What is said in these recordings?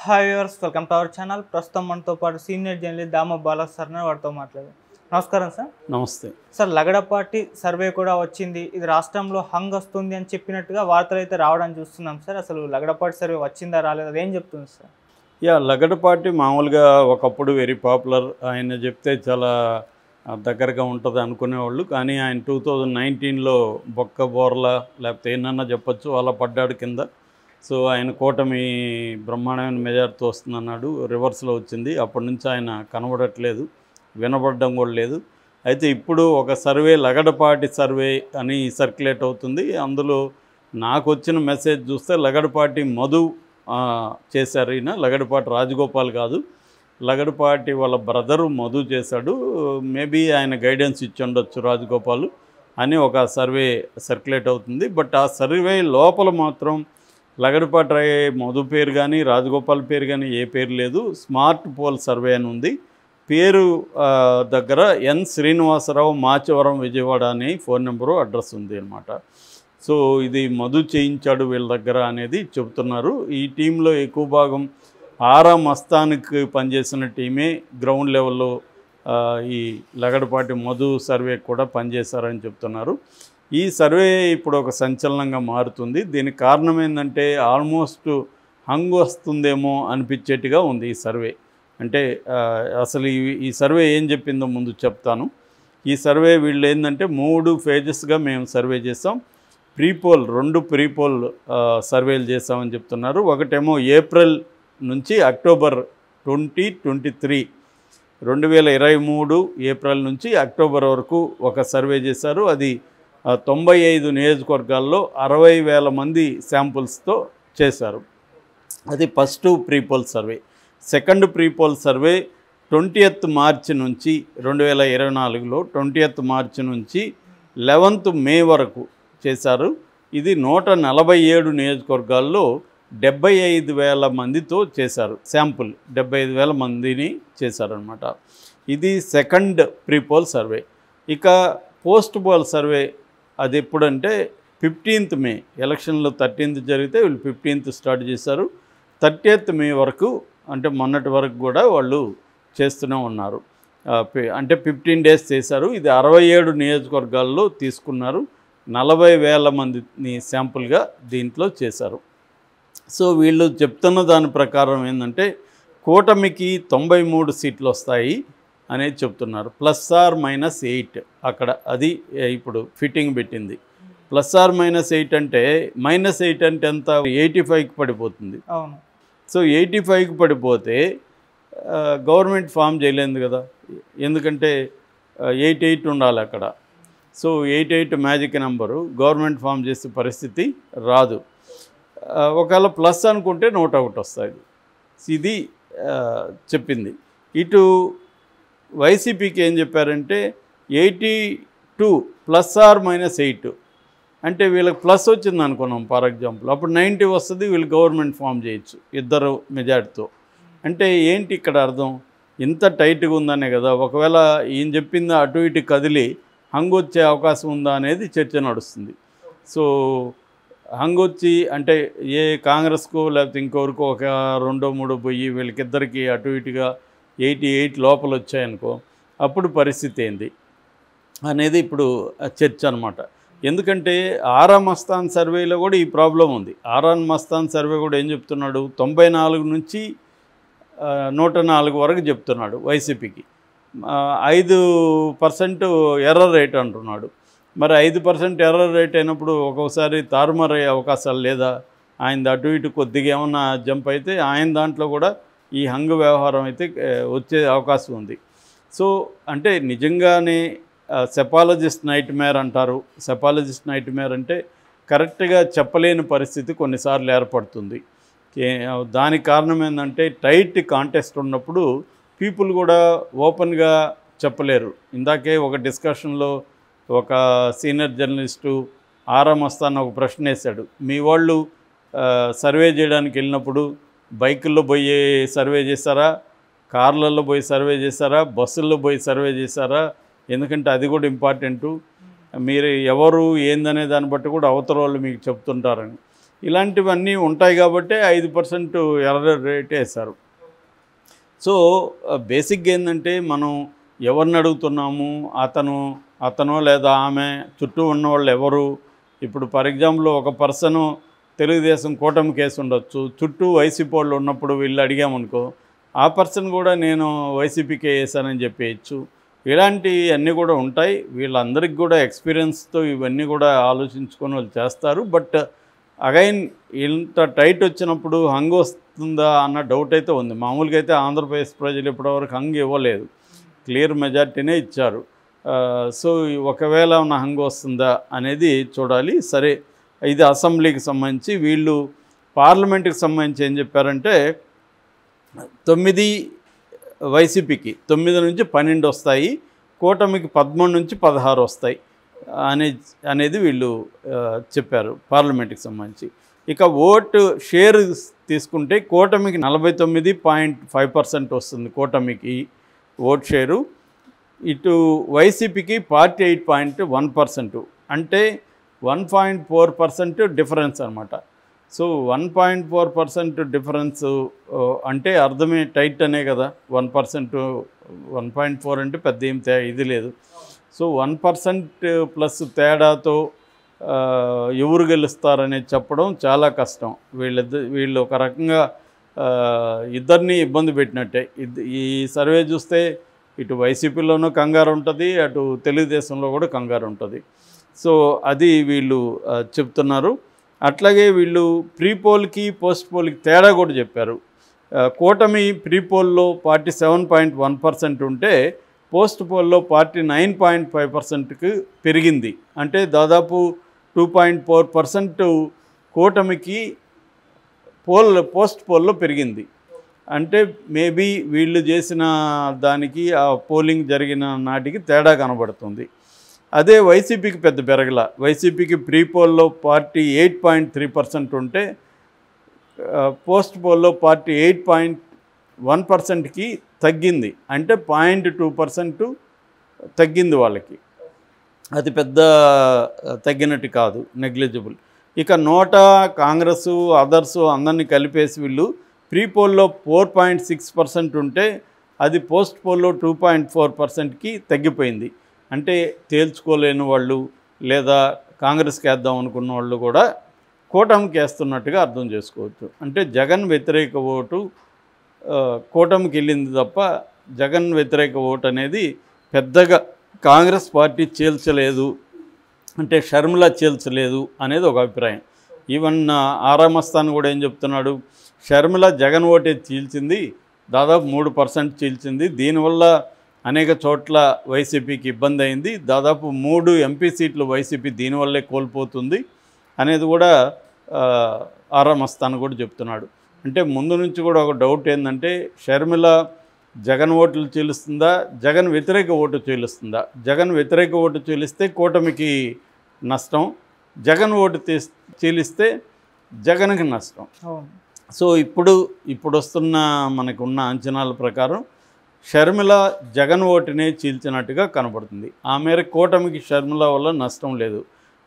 Hi viewers, welcome to our channel. ప్రస్తుతం మనతో పాటు సీనియర్ జర్నలిస్ట్ దామ బాలా సార్ వారితో మాట్లాడారు. నమస్కారం సార్. నమస్తే సార్, లగడపాటి సర్వే కూడా వచ్చింది. ఇది రాష్ట్రంలో హంగ్ వస్తుంది అని చెప్పినట్టుగా వార్తలు అయితే రావడానికి చూస్తున్నాం సార్. అసలు లగడపాటి సర్వే వచ్చిందా రాలేదా ఏం చెప్తుంది సార్? లగడపాటి మామూలుగా ఒకప్పుడు వెరీ పాపులర్. ఆయన చెప్తే చాలా దగ్గరగా ఉంటుంది అనుకునేవాళ్ళు. కానీ ఆయన 2019లో బొక్క బోర్ల లేకపోతే ఏమన్నా చెప్పచ్చు అలా పడ్డాడు కింద. సో ఆయన కూటమి బ్రహ్మాండమైన మెజార్టీతో వస్తుందన్నాడు. రివర్స్లో వచ్చింది. అప్పటి నుంచి ఆయన కనబడట్లేదు, వినబడడం కూడా లేదు. అయితే ఇప్పుడు ఒక సర్వే, లగడపాటి సర్వే అని సర్క్యులేట్ అవుతుంది. అందులో నాకు వచ్చిన మెసేజ్ చూస్తే లగడపాటి మధు చేశారు. ఈయన లగడపాటి రాజగోపాల్ కాదు, లగడపాటి వాళ్ళ బ్రదరు మధు చేశాడు. మేబీ ఆయన గైడెన్స్ ఇచ్చి ఉండొచ్చు రాజగోపాల్ అని ఒక సర్వే సర్క్యులేట్ అవుతుంది. బట్ ఆ సర్వే లోపల మాత్రం లగడపాటి మధు పేరు కానీ రాజగోపాల్ పేరు కానీ ఏ పేరు లేదు. స్మార్ట్ పోల్ సర్వే అని ఉంది. పేరు దగ్గర ఎన్ శ్రీనివాసరావు, మాచవరం, విజయవాడ అని ఫోన్ నెంబరు, అడ్రస్ ఉంది అన్నమాట. సో ఇది మధు చేయించాడు వీళ్ళ దగ్గర అనేది చెబుతున్నారు. ఈ టీంలో ఎక్కువ భాగం ఆరా మస్తానికి పనిచేసిన టీమే గ్రౌండ్ లెవెల్లో ఈ లగడపాటి మధు సర్వే కూడా పనిచేశారని చెప్తున్నారు. ఈ సర్వే ఇప్పుడు ఒక సంచలనంగా మారుతుంది. దీనికి కారణం ఏంటంటే ఆల్మోస్ట్ హంగ్ వస్తుందేమో అనిపించేట్టుగా ఉంది ఈ సర్వే. అంటే అసలు ఈ సర్వే ఏం చెప్పిందో ముందు చెప్తాను. ఈ సర్వే వీళ్ళు ఏంటంటే 3 ఫేజెస్గా మేము సర్వే చేస్తాం. ప్రీపోల్ 2 ప్రీపోల్ సర్వేలు చేస్తామని చెప్తున్నారు. ఒకటేమో ఏప్రిల్ నుంచి అక్టోబర్ 2023 2023 ఏప్రిల్ నుంచి అక్టోబర్ వరకు ఒక సర్వే చేశారు. అది 95 నియోజకవర్గాల్లో 60,000 మంది శాంపుల్స్తో చేశారు. అది first prepoll survey. Second prepoll survey 20th మార్చి నుంచి 2024లో 20th మార్చి నుంచి 11th మే వరకు చేశారు. ఇది 147 నియోజకవర్గాల్లో 75,000 మందితో చేశారు. శాంపుల్ 75,000 మందిని చేశారనమాట. ఇది సెకండ్ ప్రీపోల్ సర్వే. ఇక పోస్ట్ పోల్ సర్వే అది ఎప్పుడంటే 15th మే, ఎలక్షన్లో 13th జరిగితే వీళ్ళు 15th స్టార్ట్ చేశారు. 30th మే వరకు, అంటే మొన్నటి వరకు కూడా వాళ్ళు చేస్తూనే ఉన్నారు. అంటే 15 days చేశారు. ఇది 67 నియోజకవర్గాల్లో తీసుకున్నారు. 40,000 మందిని శాంపుల్గా దీంట్లో చేశారు. సో వీళ్ళు చెప్తున్న దాని ప్రకారం ఏంటంటే కూటమికి 93 సీట్లు వస్తాయి అనేది చెప్తున్నారు. +or-8 అక్కడ అది ఇప్పుడు ఫిట్టింగ్ పెట్టింది. +or-8 అంటే -8 అంటే ఎంత, 85కి పడిపోతుంది. అవును. సో 85కి పడిపోతే గవర్నమెంట్ ఫామ్ చేయలేదు కదా, ఎందుకంటే 88 ఉండాలి అక్కడ. So 88 magic number, government form చేసే పరిస్థితి రాదు. ఒకవేళ ప్లస్ అనుకుంటే 101 వస్తుంది. ఇది చెప్పింది. ఇటు వైసీపీకి ఏం చెప్పారంటే 82 +or-8 అంటే వీళ్ళకి ప్లస్ వచ్చింది అనుకున్నాం ఫర్ ఎగ్జాంపుల్, అప్పుడు 90 వస్తుంది. వీళ్ళు గవర్నమెంట్ ఫామ్ చేయొచ్చు 2 మెజార్టీతో. అంటే ఏంటి ఇక్కడ అర్థం, ఇంత టైట్గా ఉందనే కదా. ఒకవేళ ఈయన చెప్పింది అటు ఇటు కదిలి హంగ్ వచ్చే అవకాశం ఉందా అనేది చర్చ నడుస్తుంది. సో హంగ్ వచ్చి అంటే ఏ కాంగ్రెస్కో లేకపోతే ఇంకొకరికో ఒక 2-3 పోయి వీళ్ళకిద్దరికి అటు ఇటుగా 88 లోపల వచ్చాయనుకో, అప్పుడు పరిస్థితి ఏంది అనేది ఇప్పుడు చర్చ అనమాట. ఎందుకంటే ఆరా మస్తాన్ సర్వేలో కూడా ఈ ప్రాబ్లం ఉంది. ఆరా మస్తాన్ సర్వే కూడా ఏం చెప్తున్నాడు, 94 నుంచి 104 వరకు చెప్తున్నాడు వైసీపీకి. 5% ఎర్రర్ రేట్ అంటున్నాడు. మరి 5% ఎర్రర్ రేట్ అయినప్పుడు ఒక్కొక్కసారి తారుమారయ్యే అవకాశాలు లేదా? ఆయన అటు ఇటు కొద్దిగా ఏమన్నా జంప్ అయితే ఆయన దాంట్లో కూడా ఈ హంగ్ వ్యవహారం అయితే వచ్చే అవకాశం ఉంది. సో అంటే నిజంగానే సెపాలజిస్ట్ నైట్ మేర్ అంటారు. సెపాలజిస్ట్ నైట్ మేర్ అంటే కరెక్ట్గా చెప్పలేని పరిస్థితి కొన్నిసార్లు ఏర్పడుతుంది. దానికి కారణం ఏంటంటే టైట్ కాంటెస్ట్ ఉన్నప్పుడు పీపుల్ కూడా ఓపెన్గా చెప్పలేరు. ఇందాకే ఒక డిస్కషన్లో ఒక సీనియర్ జర్నలిస్టు ఆరా మస్తాన్ ఒక ప్రశ్న వేశాడు, మీ వాళ్ళు సర్వే చేయడానికి వెళ్ళినప్పుడు బైకుల్లో పోయి సర్వే చేస్తారా, కార్లలో పోయి సర్వే చేస్తారా, బస్సుల్లో పోయి సర్వే చేస్తారా, ఎందుకంటే అది కూడా ఇంపార్టెంటు, మీరు ఎవరు ఏందనే దాన్ని బట్టి కూడా అవతల వాళ్ళు మీకు చెప్తుంటారని. ఇలాంటివన్నీ ఉంటాయి కాబట్టి 5% ఎర్రర్ రేట్ వేశారు. సో బేసిక్గా ఏంటంటే మనం ఎవరిని అడుగుతున్నాము, అతను లేదా ఆమె చుట్టూ ఉన్నవాళ్ళు ఎవరు. ఇప్పుడు ఫర్ ఎగ్జాంపుల్ ఒక పర్సను తెలుగుదేశం కూటమి కేసు ఉండొచ్చు, చుట్టూ వైసీపీ వాళ్ళు ఉన్నప్పుడు వీళ్ళు అడిగామనుకో, ఆ పర్సన్ కూడా నేను వైసీపీకే వేసానని చెప్పేయచ్చు. ఇలాంటి అన్నీ కూడా ఉంటాయి. వీళ్ళందరికీ కూడా ఎక్స్పీరియన్స్తో ఇవన్నీ కూడా ఆలోచించుకొని వాళ్ళు చేస్తారు. బట్ అగైన్ ఇంత టైట్ వచ్చినప్పుడు హంగ్ వస్తుందా అన్న డౌట్ అయితే ఉంది. మామూలుగా అయితే ఆంధ్రప్రదేశ్ ప్రజలు ఇప్పటివరకు హంగ్ ఇవ్వలేదు, క్లియర్ మెజార్టీనే ఇచ్చారు. సో ఒకవేళ ఉన్న హంగ్ వస్తుందా అనేది చూడాలి. సరే, ఇది అసెంబ్లీకి సంబంధించి. వీళ్ళు పార్లమెంట్కి సంబంధించి ఏం చెప్పారంటే 9 వైసీపీకి 9 నుంచి 12 వస్తాయి, కూటమికి 13 నుంచి 16 వస్తాయి అనేది వీళ్ళు చెప్పారు పార్లమెంట్కి సంబంధించి. ఇక ఓటు షేర్ తీసుకుంటే కూటమికి 49.5% వస్తుంది కూటమికి ఓట్ షేరు, ఇటు వైసీపీకి 48.1%, అంటే 1.4% డిఫరెన్స్ అనమాట. సో 1.4% డిఫరెన్స్ అంటే అర్థమే టైట్ అనే కదా. 1%, 1.4 అంటే పెద్ద ఏం ఇది లేదు. సో 1% ప్లస్ తేడాతో ఎవరు గెలుస్తారనేది చెప్పడం చాలా కష్టం. వీళ్ళు ఒక రకంగా ఇద్దరిని ఇబ్బంది పెట్టినట్టే. ఈ సర్వే చూస్తే ఇటు వైసీపీలోనూ కంగారు ఉంటుంది, అటు తెలుగుదేశంలో కూడా కంగారు ఉంటుంది. సో అది వీళ్ళు చెప్తున్నారు. అట్లాగే వీళ్ళు ప్రీ పోల్కి పోస్ట్ పోల్కి తేడా కూడా చెప్పారు. కూటమి ప్రీ పోల్లో పార్టీ 7.1% ఉంటే పోస్ట్ పోల్లో పార్టీ 9.5%కి పెరిగింది. అంటే దాదాపు 2.4% కూటమికి పోస్ట్ పోల్లో పెరిగింది. అంటే మేబీ వీళ్ళు చేసిన దానికి ఆ పోలింగ్ జరిగిన నాటికి తేడా కనబడుతుంది. అదే వైసీపీకి పెద్ద పెరగల. వైసీపీకి ప్రీ పోల్లో పార్టీ 8.3% ఉంటే పోస్ట్ పోల్లో పార్టీ 8.1%కి తగ్గింది. అంటే 0.2% తగ్గింది వాళ్ళకి. అది పెద్ద తగ్గినట్టు కాదు, నెగ్లిజిబుల్. ఇక నోటా, కాంగ్రెస్, అదర్స్ అందరినీ కలిపేసి వీళ్ళు ప్రీ పోల్లో 4.6% ఉంటే అది పోస్ట్ పోల్లో 2.4%కి తగ్గిపోయింది. అంటే తేల్చుకోలేని వాళ్ళు లేదా కాంగ్రెస్కి వేద్దాం అనుకున్న వాళ్ళు కూడా కూటమికి వేస్తున్నట్టుగా అర్థం చేసుకోవచ్చు. అంటే జగన్ వ్యతిరేక ఓటు కూటమికి వెళ్ళింది తప్ప జగన్ వ్యతిరేక ఓటు అనేది పెద్దగా కాంగ్రెస్ పార్టీ చీల్చలేదు, అంటే షర్మిల చీల్చలేదు అనేది ఒక అభిప్రాయం. ఈవెన్ ఆరామస్థాన్ కూడా ఏం చెప్తున్నాడు, షర్మిల జగన్ ఓటే చీల్చింది, దాదాపు 3% చీల్చింది, దీనివల్ల అనేక చోట్ల వైసీపీకి ఇబ్బంది అయింది, దాదాపు 3 ఎంపీ సీట్లు వైసీపీ దీనివల్లే కోల్పోతుంది అనేది కూడా ఆరామస్థాన్ కూడా చెప్తున్నాడు. అంటే ముందు నుంచి కూడా ఒక డౌట్ ఏంటంటే షర్మిల జగన్ ఓట్లు చీలుస్తుందా, జగన్ వ్యతిరేక ఓటు చీలుస్తుందా. జగన్ వ్యతిరేక ఓటు చీలిస్తే కూటమికి నష్టం, జగన్ ఓటు చీలిస్తే జగన్కి నష్టం. సో ఇప్పుడు వస్తున్న మనకున్న అంచనాల ప్రకారం షర్మిల జగన్ ఓటునే చీల్చినట్టుగా కనబడుతుంది. ఆ మేర కూటమికి షర్మిల వల్ల నష్టం లేదు.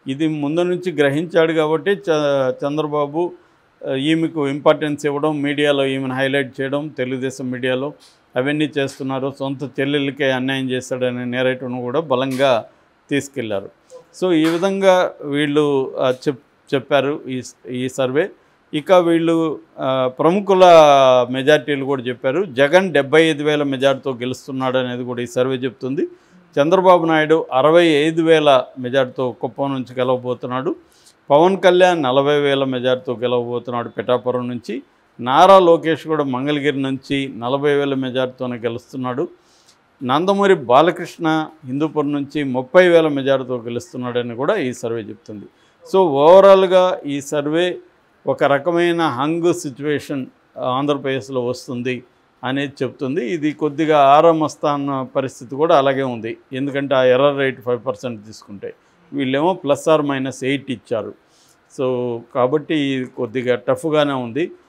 ఇది ముందు నుంచి గ్రహించాడు కాబట్టి చంద్రబాబు ఈమెకు ఇంపార్టెన్స్ ఇవ్వడం, మీడియాలో ఈమెను హైలైట్ చేయడం, తెలుగుదేశం మీడియాలో అవన్నీ చేస్తున్నారు. సొంత చెల్లెళ్ళకే అన్యాయం చేస్తాడనే నేరేటివ్ను కూడా బలంగా తీసుకెళ్లారు. సో ఈ విధంగా వీళ్ళు చెప్పారు ఈ సర్వే. ఇక వీళ్ళు ప్రముఖుల మెజార్టీలు కూడా చెప్పారు. జగన్ 75,000 మెజార్టీతో గెలుస్తున్నాడు అనేది కూడా ఈ సర్వే చెప్తుంది. చంద్రబాబు నాయుడు 65,000 మెజార్టీతో కుప్పం నుంచి గెలవబోతున్నాడు. పవన్ కళ్యాణ్ 40,000 మెజార్టీతో గెలవబోతున్నాడు పిఠాపురం నుంచి. నారా లోకేష్ కూడా మంగళగిరి నుంచి 40,000 మెజార్టీతోనే గెలుస్తున్నాడు. నందమూరి బాలకృష్ణ హిందూపురం నుంచి 30,000 మెజార్టీతో గెలుస్తున్నాడని కూడా ఈ సర్వే చెప్తుంది. సో ఓవరాల్గా ఈ సర్వే ఒక రకమైన హంగ్ సిచ్యువేషన్ ఆంధ్రప్రదేశ్లో వస్తుంది అనేది చెప్తుంది. ఇది కొద్దిగా ఆరామస్థాన్ పరిస్థితి కూడా అలాగే ఉంది. ఎందుకంటే ఆ ఎర్రర్ రేట్ 5% తీసుకుంటే వీళ్ళేమో +or -8 ఇచ్చారు. సో కాబట్టి కొద్దిగా టఫ్గానే ఉంది.